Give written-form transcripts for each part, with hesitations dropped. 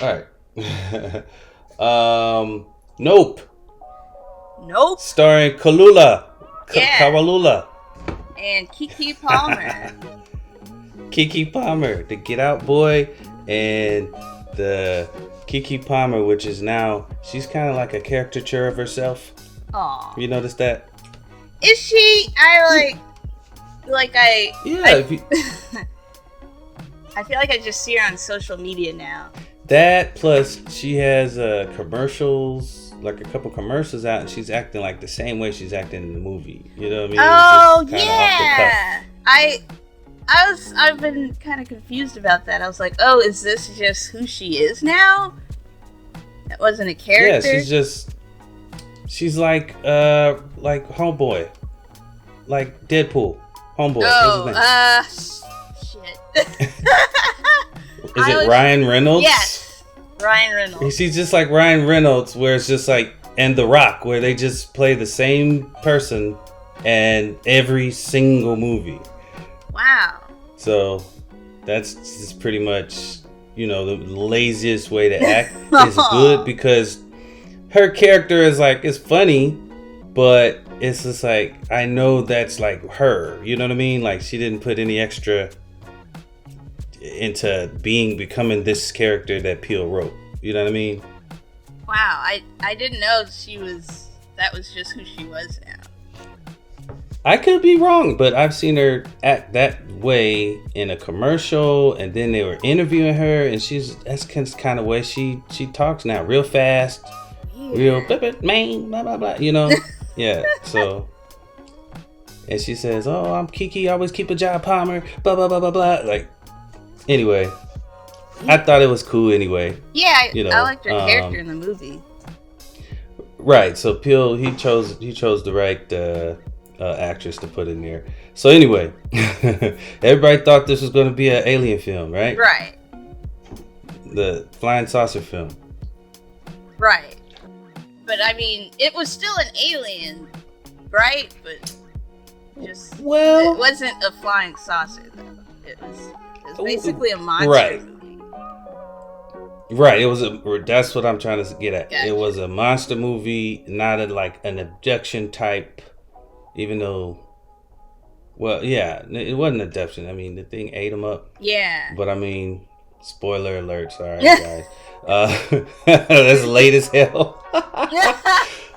All right. Nope. Nope. Starring Kalula. Yeah. Kawalula. And Kiki Palmer. Kiki Palmer, the Get Out boy, and the Kiki Palmer, which is now, she's kind of like a caricature of herself. Aw. You notice that? Is she? I Yeah. I feel like I just see her on social media now. That plus she has commercials, like a couple commercials out, and she's acting like the same way she's acting in the movie. You know what I mean? Oh, It's yeah. I've been kind of confused about that. I was like, oh, is this just who she is now? That wasn't a character? Yeah, she's like Homeboy. Like Deadpool. Homeboy. Oh, shit. Is it Ryan Reynolds? Yes. Ryan Reynolds. She's just like Ryan Reynolds, where it's just like, and The Rock, where they just play the same person in every single movie. Wow. So that's just pretty much, the laziest way to act. Is good because her character is like, it's funny, but it's just like, I know that's like her. You know what I mean? Like, she didn't put any extra into becoming this character that Peele wrote. You know what I mean? Wow, I didn't know that was just who she was now. I could be wrong, but I've seen her act that way in a commercial, and then they were interviewing her, and that's kind of way she talks now, real fast, real man, blah blah blah. Yeah. So, and she says, "Oh, I'm Kiki. I always keep a job, Palmer." Blah blah blah blah blah. Like, anyway, I thought it was cool. Anyway. Yeah, I liked her character in the movie. Right. So Peele, he chose the right actress to put in there. So anyway, everybody thought this was going to be an alien film, right? Right. The flying saucer film. Right. But I mean, it was still an alien, right? But it wasn't a flying saucer though. It was basically a monster movie. Right. That's what I'm trying to get at. Gotcha. It was a monster movie, not an abduction type. Even though, well, yeah, it wasn't an abduction. I mean, the thing ate him up. Yeah. But I mean, spoiler alert. Sorry, guys. That's late as hell.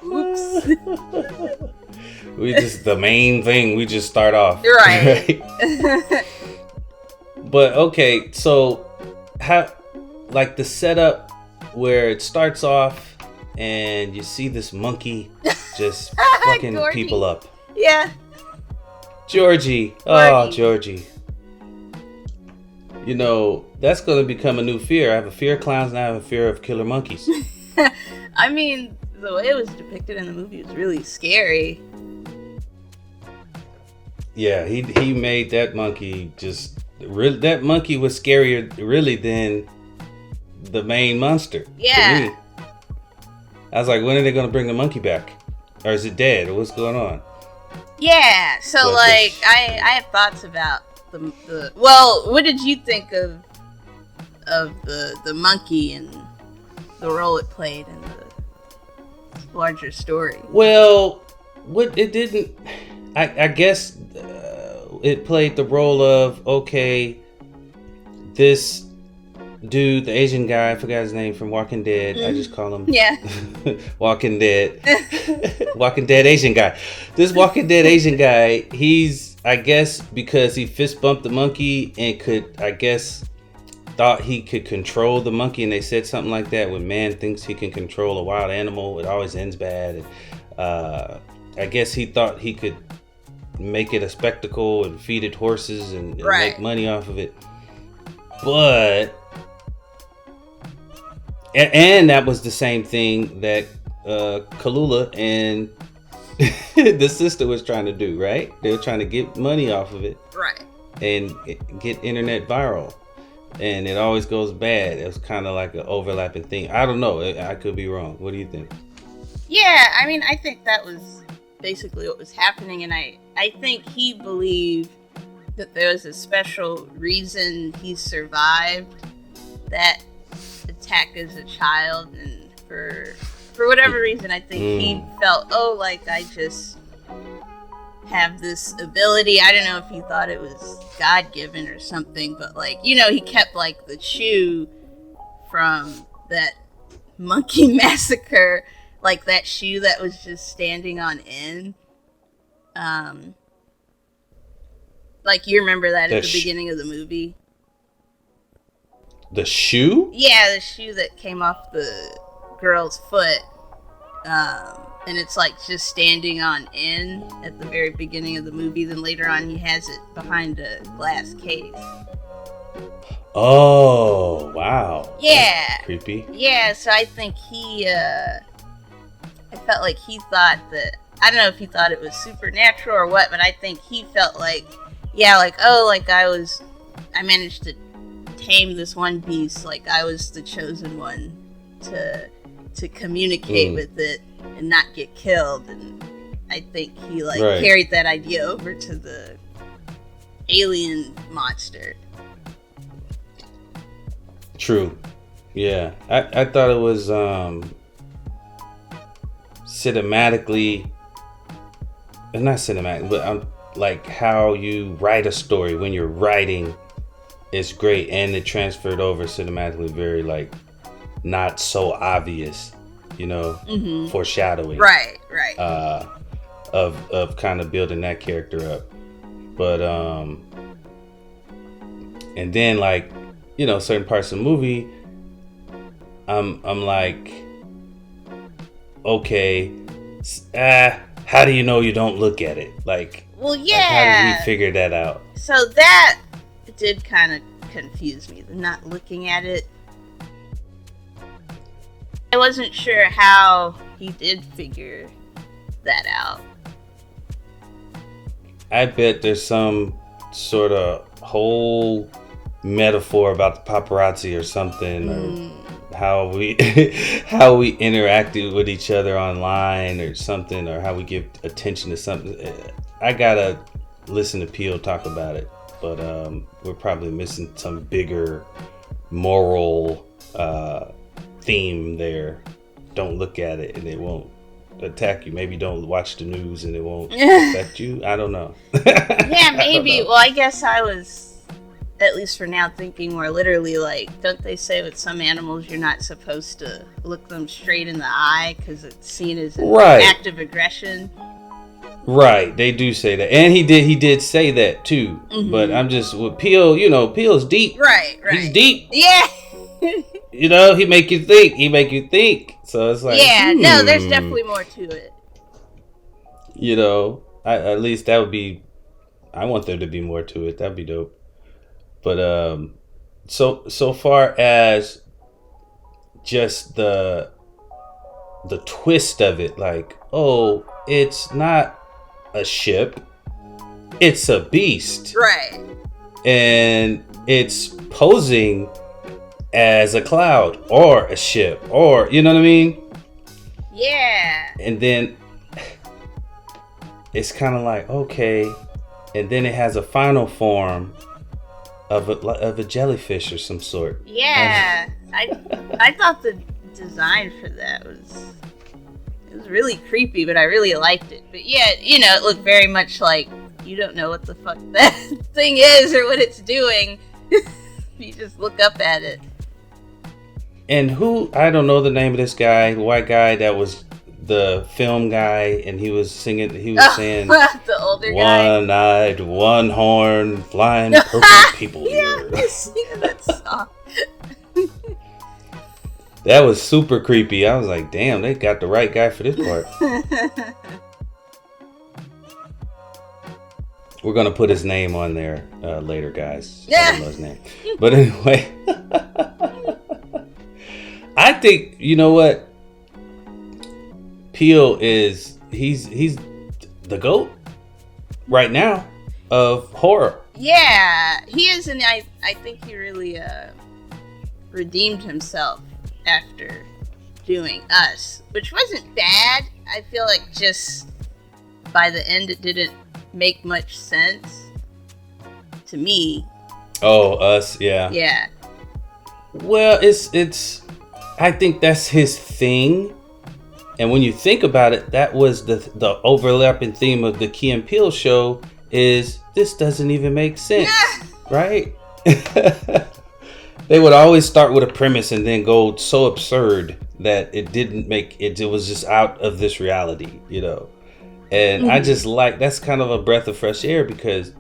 Oops. The main thing. We just start off. Right. But okay, so how, like the setup where it starts off and you see this monkey just fucking people up. Yeah. Georgie. Oh, Georgie. That's going to become a new fear. I have a fear of clowns and I have a fear of killer monkeys. I mean, the way it was depicted in the movie was really scary. Yeah, he made that monkey that monkey was scarier really than the main monster. Yeah. To me. I was like, when are they going to bring the monkey back? Or is it dead? Or what's going on? Yeah, so I have thoughts about the well, what did you think of the monkey and the role it played in the larger story? Well, it didn't. I guess it played the role of, okay, this dude, the Asian guy, I forgot his name, from Walking Dead. I just call him Walking Dead. Walking Dead Asian guy. This Walking Dead Asian guy, he's, I guess, because he fist bumped the monkey and thought he could control the monkey, and they said something like that, when man thinks he can control a wild animal, it always ends bad. And, I guess he thought he could make it a spectacle and feed it horses and make money off of it. But and that was the same thing that Kalula and the sister was trying to do, right? They were trying to get money off of it, right? And get internet viral, and it always goes bad. It was kind of like an overlapping thing. I don't know. I could be wrong. What do you think? Yeah, I mean, I think that was basically what was happening, and I think he believed that there was a special reason he survived that attack as a child, and for whatever reason, I think he felt, like I just have this ability. I don't know if he thought it was God-given or something, but like, he kept like the shoe from that monkey massacre, like that shoe that was just standing on end. Like, you remember that at the beginning of the movie? The shoe? Yeah, the shoe that came off the girl's foot. And it's like just standing on end at the very beginning of the movie. Then later on, he has it behind a glass case. Oh, wow. Yeah. That's creepy. Yeah, so I think I felt like he thought that, I don't know if he thought it was supernatural or what, but I think he felt like, I managed to tame this one beast, like I was the chosen one to communicate with it and not get killed. And I think he carried that idea over to the alien monster. True. Yeah. I thought it was cinematically, not cinematic, but like how you write a story when you're writing is great, and it transferred over cinematically very like not so obvious, foreshadowing. Right. Of kind of building that character up. But and then like, certain parts of the movie, I'm like, okay, how do you know you don't look at it? Like, well, yeah. Like, how did he figure that out? So that did kind of confuse me, the not looking at it. I wasn't sure how he did figure that out. I bet there's some sort of whole metaphor about the paparazzi or something, or how we interacted with each other online or something, or how we give attention to something. I gotta listen to Peele talk about it, but we're probably missing some bigger moral theme there. Don't look at it and it won't attack you. Maybe don't watch the news and it won't affect you. I don't know. Yeah, maybe. Well, I guess I was, at least for now, thinking more literally, like, don't they say with some animals you're not supposed to look them straight in the eye because it's seen as an act of aggression? Right, they do say that, and he did say that too. But I'm just with Peele. Peele's deep. Right. He's deep. Yeah. He make you think. So it's like, no, there's definitely more to it. At least that would be. I want there to be more to it. That'd be dope. But so far as just the twist of it, like, it's not a ship, it's a beast, right? And it's posing as a cloud or a ship, or you know what I mean? Yeah. And then it's kind of like, okay, and then it has a final form of a jellyfish or some sort. Yeah. I thought the design for that was really creepy, but I really liked it. But yeah, it looked very much like you don't know what the fuck that thing is or what it's doing. You just look up at it. And I don't know the name of this guy, the white guy that was the film guy, and he was saying the older guy, one-eyed, one-horn, flying purple people. Yeah, I singing that song. That was super creepy. I was like, damn, they got the right guy for this part. We're going to put his name on there later, guys. I don't know his name. But anyway, I think, you know what? Peele he's the GOAT right now of horror. Yeah, he is, and I think he really redeemed himself after doing Us, which wasn't bad. I feel like just by the end it didn't make much sense to me. Oh, Us, yeah. Yeah. Well, it's I think that's his thing. And when you think about it, that was the overlapping theme of the Key and Peele show is this doesn't even make sense, right? They would always start with a premise and then go so absurd that it didn't make it. It was just out of this reality, you know. And I just like, that's kind of a breath of fresh air because,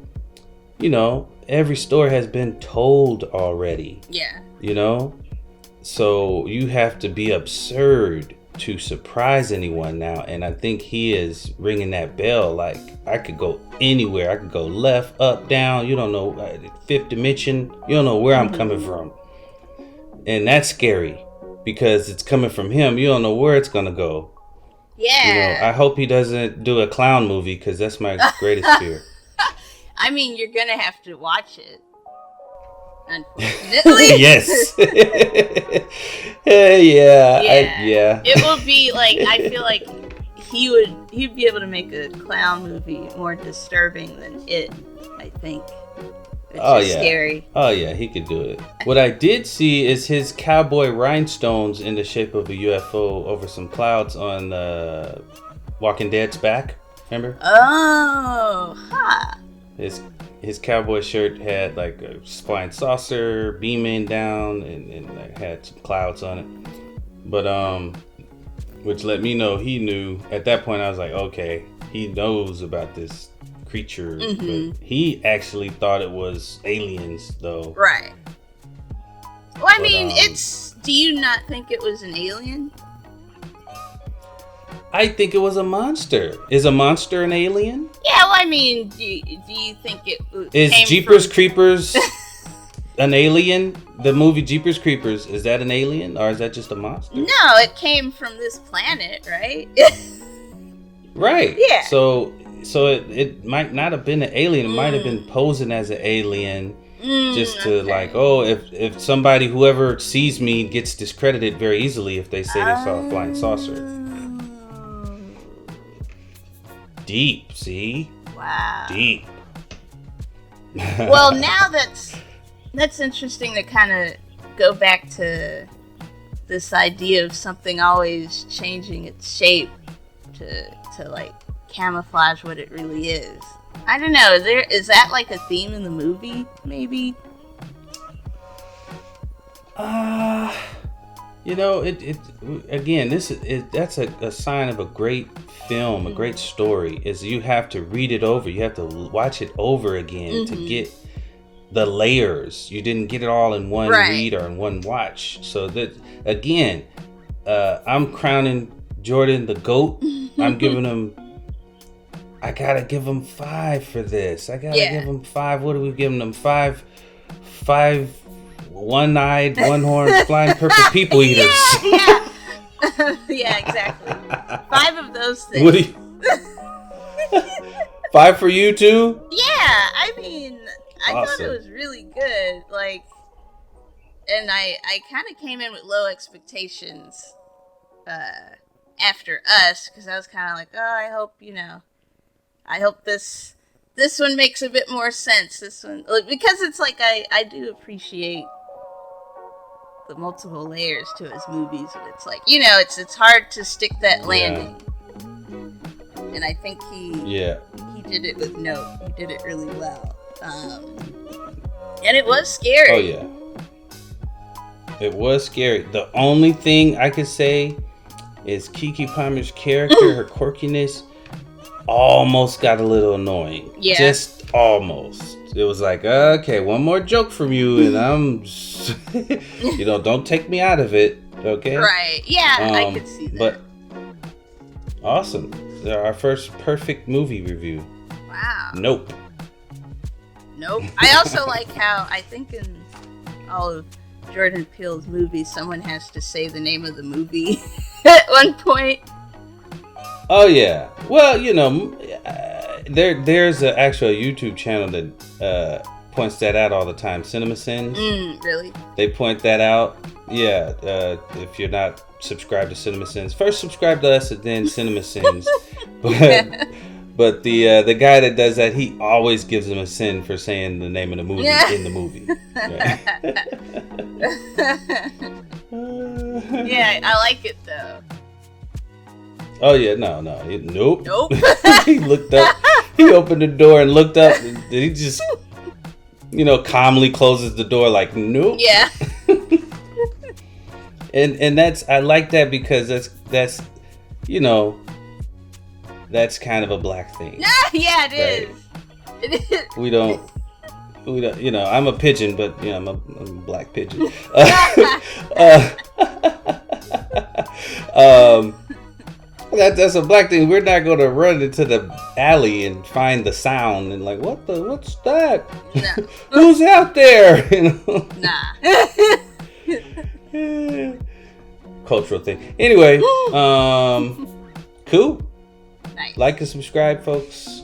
you know, every story has been told already. Yeah. You know, so you have to be absurd to surprise anyone now. And I think he is ringing that bell. Like, I could go anywhere. I could go left, up, down. You don't know, fifth dimension. You don't know where I'm coming from. And that's scary because it's coming from him. You don't know where it's going to go. Yeah. You know, I hope he doesn't do a clown movie because that's my greatest fear. I mean, you're going to have to watch it. Unfortunately. Yes. Yeah. It will be like, I feel like he'd be able to make a clown movie more disturbing than it, I think. It's scary. Oh yeah, he could do it. What I did see is his cowboy rhinestones in the shape of a UFO over some clouds on Walking Dead's back. Remember? Oh, huh. His cowboy shirt had like a flying saucer beaming down and like had some clouds on it. But which let me know he knew. At that point I was like, okay, he knows about this creature. But he actually thought it was aliens though. Right. Well, I mean, do you not think it was an alien? I think it was a monster. Is a monster an alien? Yeah, well, I mean, do you think it is Jeepers Creepers an alien? The movie Jeepers Creepers, is that an alien or is that just a monster? No, it came from this planet, right? Right. Yeah. So it might not have been an alien. It might have been posing as an alien just to like, oh, if somebody, whoever sees me gets discredited very easily if they say they saw a flying saucer. Deep, see? Wow. Deep. Well, now that's interesting to kind of go back to this idea of something always changing its shape to like camouflage what it really is. I don't know. Is that like a theme in the movie? Maybe. You know, it again. That's a sign of a great film, a great story. Is you have to read it over. You have to watch it over again to get the layers. You didn't get it all in one read or in one watch. So that again, I'm crowning Jordan the GOAT. I'm giving him. I gotta give him 5 for this. I gotta give him 5. What are we giving him? 5 one-eyed, one-horned, flying purple people eaters. Yeah. Yeah, exactly. 5 of those things. What do you? 5 for you too? Yeah, I mean, I thought it was really good. Like, and I kind of came in with low expectations after Us, because I was kind of like, oh, I hope this one makes a bit more sense. This one, because it's like I do appreciate the multiple layers to his movies, and it's like, it's hard to stick that landing. And I think he did it with note. He did it really well. And it was scary. Oh yeah, it was scary. The only thing I could say is Keke Palmer's character, her quirkiness, almost got a little annoying. Yeah. Just almost. It was like, okay, one more joke from you, and I'm, don't take me out of it, okay? Right. Yeah, I could see that. But awesome. Our first perfect movie review. Wow. Nope. I also like how I think in all of Jordan Peele's movies, someone has to say the name of the movie at one point. Oh yeah. Well, there's an actual YouTube channel that points that out all the time. CinemaSins. Really? They point that out. Yeah. If you're not subscribed to CinemaSins, first subscribe to us and then CinemaSins. But the guy that does that, he always gives him a sin for saying the name of the movie in the movie. Yeah, I like it though. Oh yeah, no, nope. Nope. He looked up. He opened the door and looked up. And he just, calmly closes the door like, nope. Yeah. And I like that because that's that's kind of a black thing. Yeah, it right? is. It is. We don't. I'm a pigeon, but I'm a black pigeon. That's a black thing. We're not going to run into the alley and find the sound and like, what's that? No. Who's out there? Nah. Cultural thing. Anyway, cool. Nice. Like and subscribe, folks.